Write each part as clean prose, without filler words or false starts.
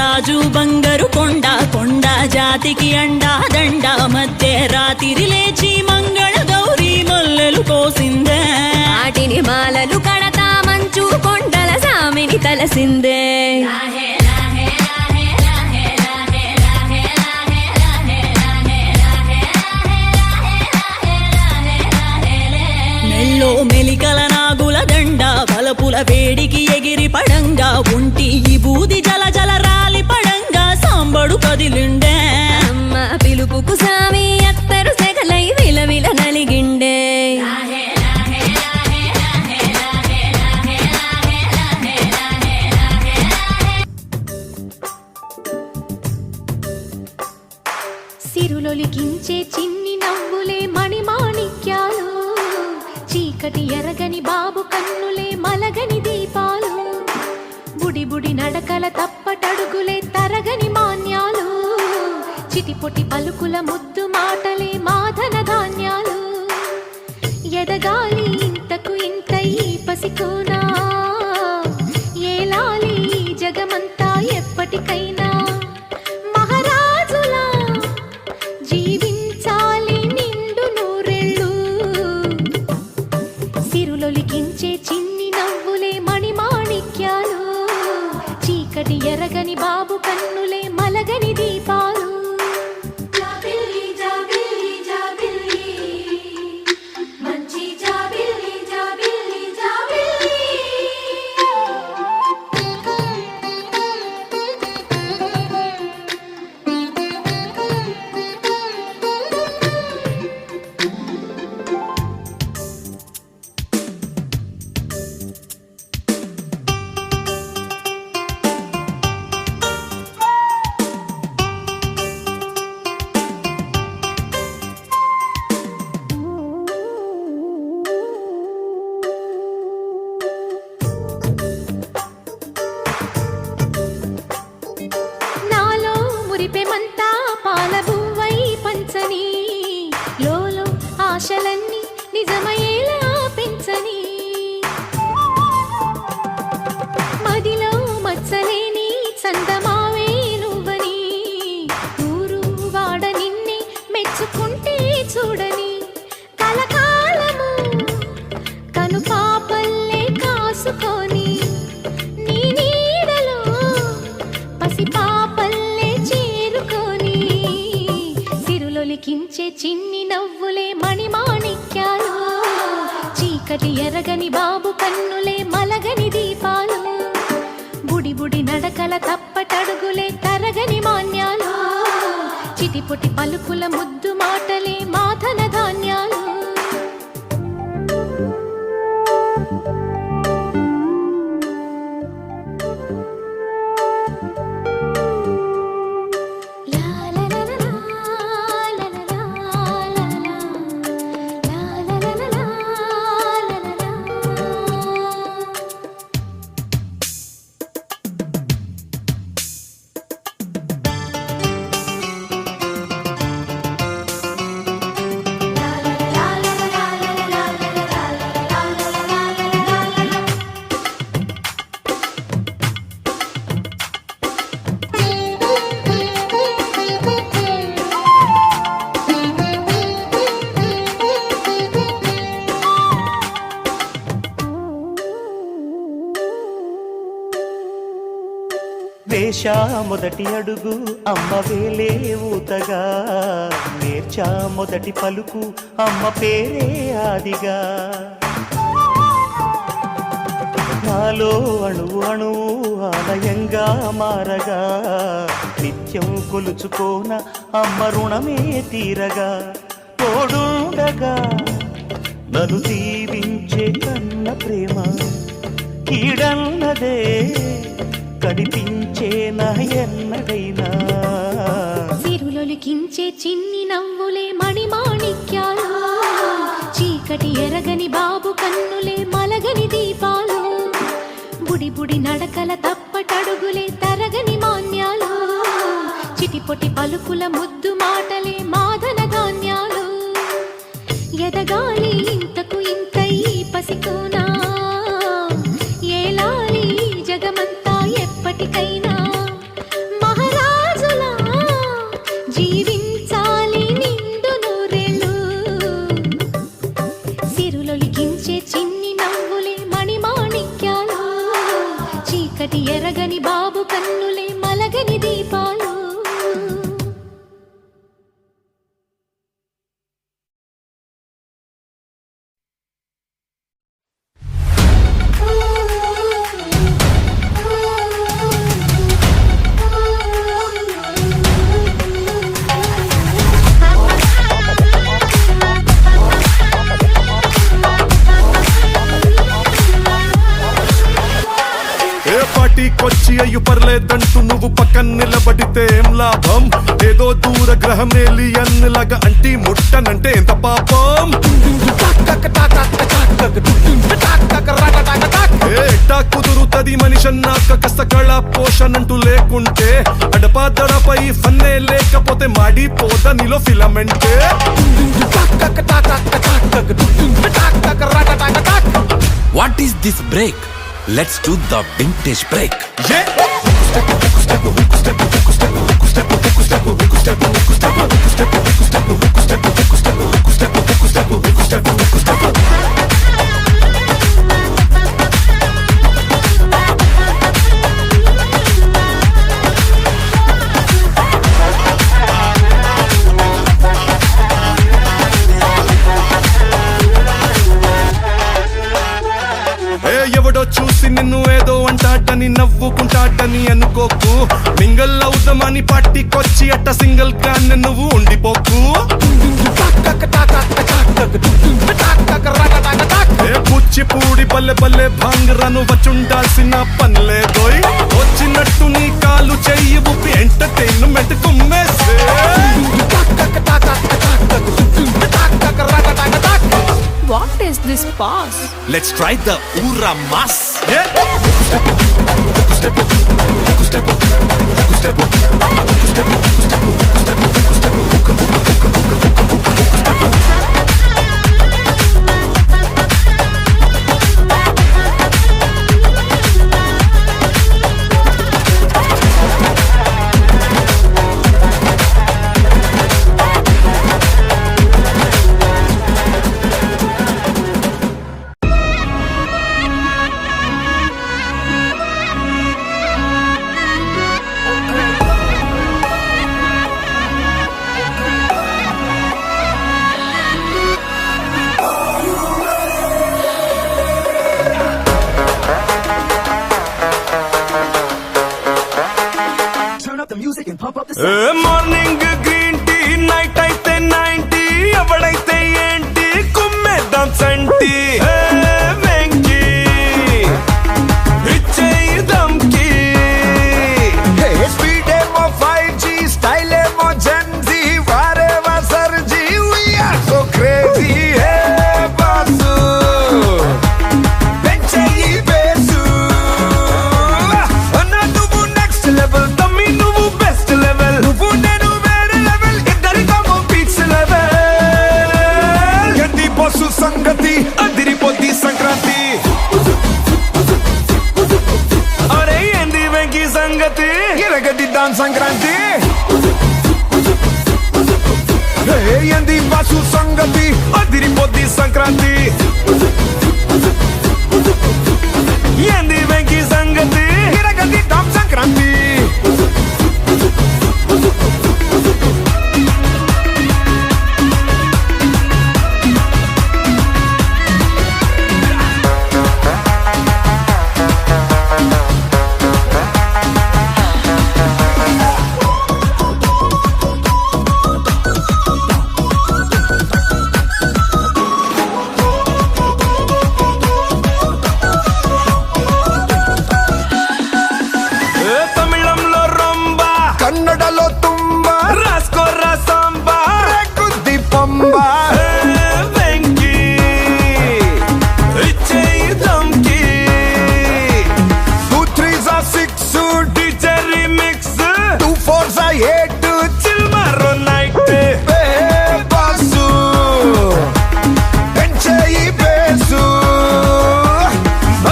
రాజు బంగారు కొండ కొండ జాతికి అండా దండ మధ్య రాత్రి లేచి మంగళ గౌరీ మల్లెలు కోసిందే వాటిని మాలలు కడతా మంచు కొండల సామిని తలసిందే మెల్లో మెలికల నాగుల దండ బలపుల వేడికి ఎగిరి పడంగా ఉంటి ఈ బూది జల జల రాలి పడంగా సాంబడు కదిలిండే అమ్మ పిలుపుకు సామి అత్తరు సెగలై విలవిల నలిగిండే సిరులొలికించే చిన్ని నవ్వులే మణిమాణిక్యాలు చీకటి ఎరగని బాబు కన్నులే మలగని దీపాలు బుడి బుడి నడకల తప్పటడుగులే తరగని మాన్యాలు చిటిపొటి పలుకుల ముద్దు మాటలే మాధన ధాన్యాలు ఎదగాలి ఇంతకు ఇంత ఈ పసికోనా ఏలాలి జగమంతా ఎప్పటికైనా మహారాజులా జీవించాలి నిండు నూరెళ్ళు సిరులొలికించే చిన్ని నవ్వులే మణిమాణిక్యాలు చీకటి ఎరగని బాబు కన్నులే మలగని దీపాలు జాబిల్లి జాబిల్లి జాబిల్లి మంచి జాబిల్లి జాబిల్లి జాబిల్లి నాలో మురిపెమంతా పాలబువ్వై పంచని లోలో ఆశలన్నీ నిజమయ్యేలా పెంచని మదిలో మచ్చలేని చందమావే నువ్వని ఊరు వాడ నిన్నే మెచ్చుకుంటే చూడని కలకాలము కను పాపల్లే కాసుకొని నీ నీడలో పసి పాపల్లే చేరుకొని సిరులొలికించే చిన్ని నవ్వులే మణిమాణిక్యాలు చీకటి ఎరగని బాబు కన్నులే మలగని దీపాలు బుడి బుడి నడకల తప్పటడుగులే తరగని మాన్యాలు చిటిపొటి పలుకుల ముద్దు మాటలే మాధన ధాన్యాలు వేశా మొదటి అడుగు అమ్మ వేలే ఊతగా నేర్చా మొదటి పలుకు అమ్మ పేరే ఆదిగా నాలో అణువు అణువు ఆలయంగా మారగా నిత్యం కొలుచుకోన అమ్మ రుణమే తీరగా తోడుండగా నన్ను దీవించే కన్న ప్రేమ కీడన్నదే కనిపించే నా ఎన్నడైనా సిరులొలికించే చిన్ని నవ్వులే మణిమాణిక్యాలు చీకటి ఎరగని బాబు కన్నులే మలగని దీపాలు బుడి బుడి నడకల తప్పటడుగులే తరగని మాన్యాలు చిటిపొటి పలుకుల ముద్దు మాటలే మాధన ధాన్యాలు ఎదగాలి ఇంతకు ఇంత ఈ పసికోనా ఏలాలి జగమంతా ఎప్పటికైనా అయ్యు పర్లేదంటూ నువ్వు పక్కన నిలబడితే ఏం లాభం? ఏదో దూర గ్రహం ఏలియన్ లాగా అంటి ముట్టనంటే ఎంత పాపం? ఎట్టా కుదురుతది మనిషన్నాక కష్ట కళ పోషణంటూ లేకుంటే అడపా దడపై ఫన్నే లేకపోతే మాడిపోద నీలో ఫిలమెంటే. What is this break? Let's do the vintage break. ఎవడో చూసి నిన్ను ఏదో అంటాడని నవ్వుకుంటాడని అనుకోకు. మింగల్ అవుదామని పార్టీకొచ్చి అట్ట సింగిల్ గా నువ్వు ఉండిపోకు. కూచిపూడి బల్లె బల్లె భాంగరాను వచ్చుండాల్సిన పనిలేదోయ్. వచ్చినట్టు నీ కాలు చెయ్యి ఊపి ఎంటర్టైన్మెంట్ కుమ్మేసే. What is this pass? Let's try the Ura Mas. Morning green tea, night అయితే 90. ఎవడైతే ఏంటి కుమ్మేద్దాం సంటి. వెంకీ ఇచ్చేయి దమ్కి. స్పీడ్ ఏమో 5G, స్టైల్ ఏమో జెన్జీ, వారేవా సర్జీ, we are so crazy. Boss పెంచేయి బేసు. అన్నా నువ్వు నెక్స్ట్ లెవెల్, తమ్మి నువ్వు బెస్ట్ లెవెల్. నువ్వు నేను వేరే లెవెల్, ఇద్దరికమో పీక్స్ లెవెల్. ఎంది బస్సు సంగతి అదిరిపోద్ది సంక్రాంతి. అరే ఏంది వెంకీ సంగతి ఇరగదిద్దాం సంక్రాంతి. ఏంది బస్సు సంగతి అదిరిపోద్ది సంక్రాంతి. ఏంది వెంకీ సంగతి ఇరగదిద్దాం సంక్రాంతి. తమిళంలో రొంబ, కన్నడలో తుంబ, రాస్కోరా సాంబా, గుద్ది పంబ. వెంకీ ఇచ్చేయి దమ్కి. 2 3s are 6, DJ remix. 2 4s are 8, chill maro night. Boss పెంచేయి బేసు.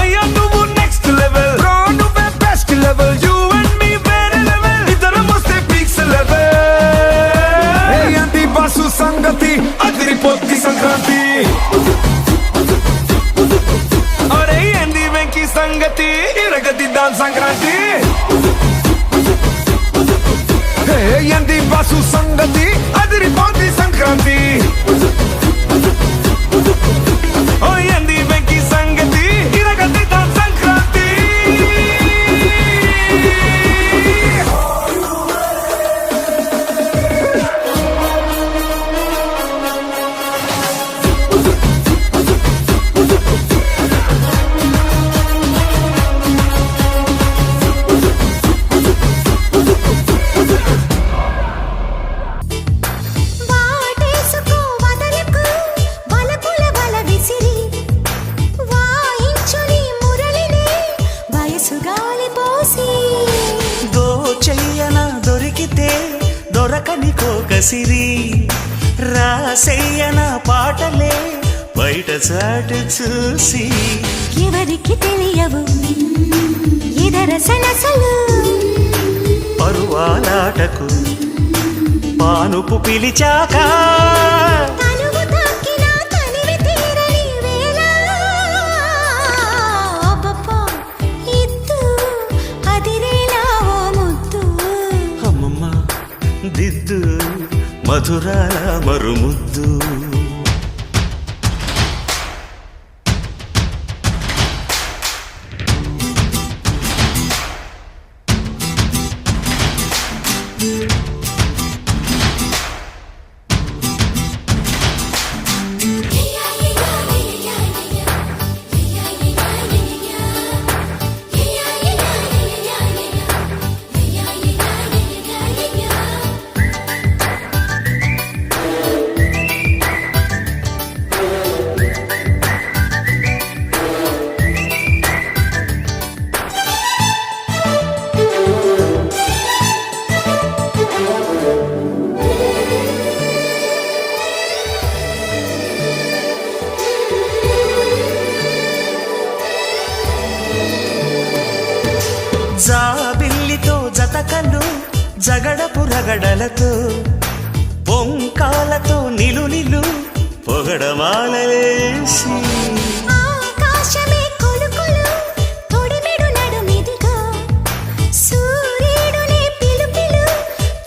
అయ్యా నువ్వు నెక్స్ట్ లెవెల్, బ్రో నువ్వే best level. You and me వేరే లెవెల్, ఇద్దరం వస్తే పీక్స్ లెవెల్. ఏంది బాసు సంగతి అదిరిపోద్ది సంక్రాంతి. అరే ఏంది వెంకీ సంగతి ఇరగదిద్దాం సంక్రాంతి. ఏంది బాసు సంగతి అదిరిపోద్ది సంక్రాంతి. ఏంది వెంకీ సంగతి ఇరగదిద్దాం సంక్రాంతి. సిరి రాసయ్యన పాటలే బయట చాటు చూసి ఎవరికి తెలియవు ఇదర సనసలు పరువాలాటకు పానుపు పిలిచాక తనువు తాకిన తనివి తీరని వేళ అబ్బబ్బా ఇద్దు అదిరేలా ఓ ముద్దు అమ్మమ్మ దిద్దు మధురాల మరుముద్దు జాబిల్లితో జతకలు జగడపు రగడలతో పొంకాలతో నిలు పొగడమాలలేసి ఆకాశమే కొలుకొలు తొడిమెడు నడుమిదిగో సూర్యుడునే పిలుపిలు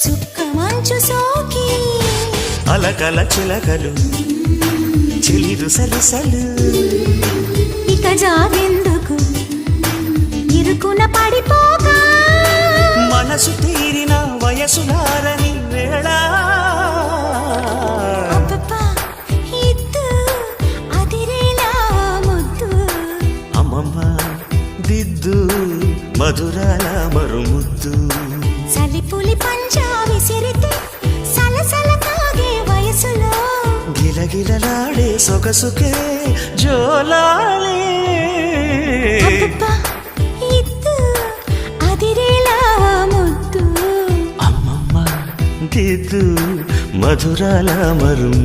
చుక్క మంచు సోకి అలకల చిలకలు చిలిరు సలసలు ఇక జాగెందుకు ఇరుకున పడిపోక మనసు తీరిన వయసులారని వేళ అబ్బబ్బా ఇద్దు అదిరేలా ముద్దు అమ్మమ్మ దిద్దు మధురాల మరుముద్దు చలిపులి పంజా విసిరితే సలసల కాగే వయసులో గిలగిలలాడే సొగసుకే జోలాలే అబ్బబ్బా ఇద్దు అదిరేలా ముద్దు అమ్మమ్మ దిద్దు మధురాల మరుం